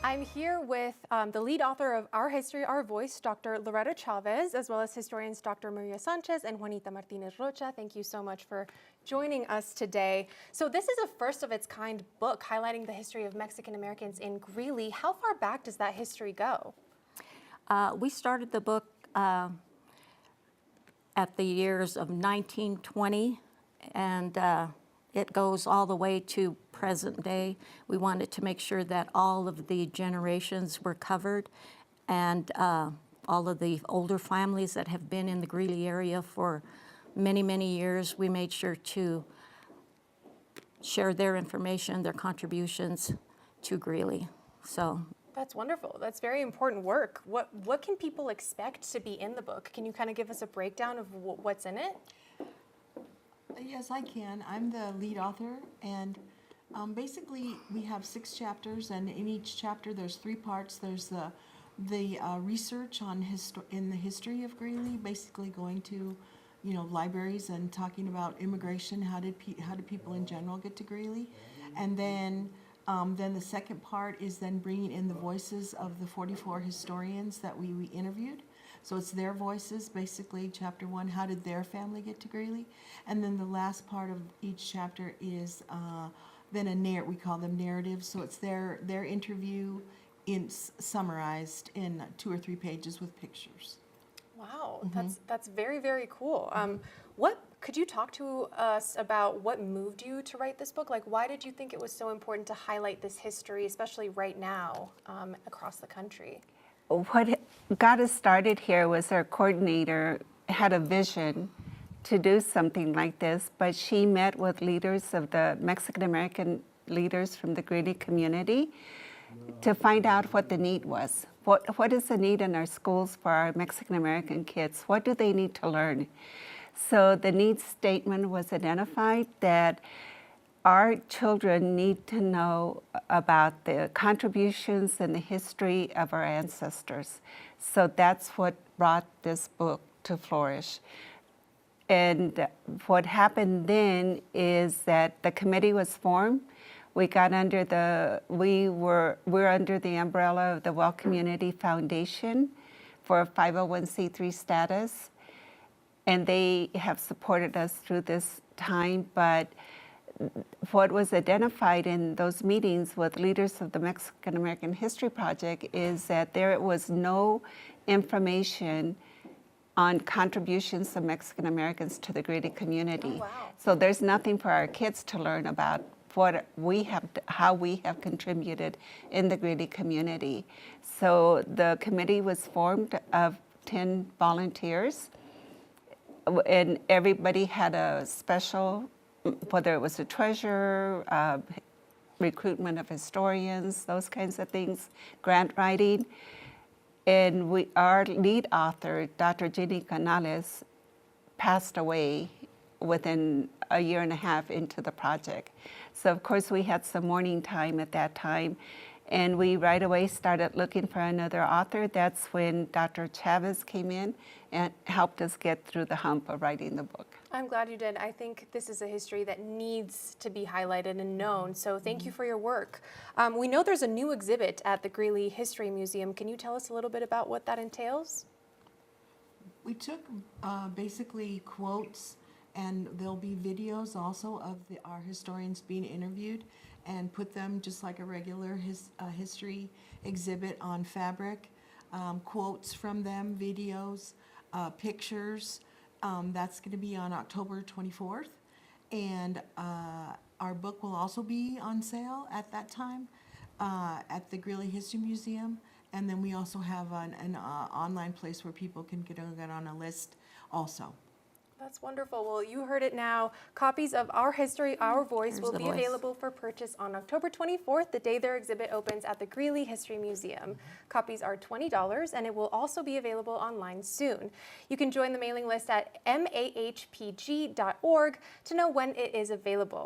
I'm here with the lead author of Our History, Our Voice, Dr. Lorretta Chavez, as well as historians Dr. Maria Sanchez and Juanita Martinez Rocha. Thank you so much for joining us today. So this is a first of its kind book highlighting the history of Mexican Americans in Greeley. How far back does that history go? We started the book at the years of 1920, and it goes all the way to present day. We wanted to make sure that all of the generations were covered, and all of the older families that have been in the Greeley area for many, many years, we made sure to share their information, their contributions to Greeley. So that's wonderful. That's very important work. What can people expect to be in the book? Can you kind of give us a breakdown of what's in it? Yes, I can. I'm the lead author, and basically we have 6 chapters, and in each chapter there's 3 parts. There's the research on in the history of Greeley, basically going to, libraries and talking about immigration. How did people in general get to Greeley? And then the second part is then bringing in the voices of the 44 historians that we interviewed. So it's their voices, basically. Chapter 1, how did their family get to Greeley? And then the last part of each chapter is then we call them narratives. So it's their interview summarized in 2 or 3 pages with pictures. Wow, that's very, very cool. What could you talk to us about what moved you to write this book? Like, why did you think it was so important to highlight this history, especially right now, across the country? What got us started here was our coordinator had a vision to do something like this, but she met with leaders of the Mexican American leaders from the Greeley community to find out what the need was. What is the need in our schools for our Mexican American kids? What do they need to learn? So the needs statement was identified that our children need to know about the contributions and the history of our ancestors. So that's what brought this book to flourish. And what happened then is that the committee was formed. We're under the umbrella of the Well Community Foundation for 501c3 status, and they have supported us through this time. But what was identified in those meetings with leaders of the Mexican American History Project is that there was no information on contributions of Mexican Americans to the Greeley community. Oh, wow. So there's nothing for our kids to learn about how we have contributed in the Greeley community. So the committee was formed of 10 volunteers, and everybody had a special, whether it was a treasurer, recruitment of historians, those kinds of things, grant writing. And our lead author, Dr. Ginny Canales, passed away within a year and a half into the project. So of course we had some mourning time at that time, and we right away started looking for another author. That's when Dr. Chavez came in and helped us get through the hump of writing the book. I'm glad you did. I think this is a history that needs to be highlighted and known, so thank you for your work. We know there's a new exhibit at the Greeley History Museum. Can you tell us a little bit about what that entails? We took basically quotes, and there'll be videos also of our historians being interviewed, and put them just like a regular history exhibit on fabric. Quotes from them, videos, pictures. That's going to be on October 24th. And our book will also be on sale at that time at the Greeley History Museum. And then we also have an online place where people can get on a list also. That's wonderful. Well, you heard it now. Copies of Our History, Our Voice will be available for purchase on October 24th, the day their exhibit opens at the Greeley History Museum. Copies are $20, and it will also be available online soon. You can join the mailing list at mahpg.org to know when it is available.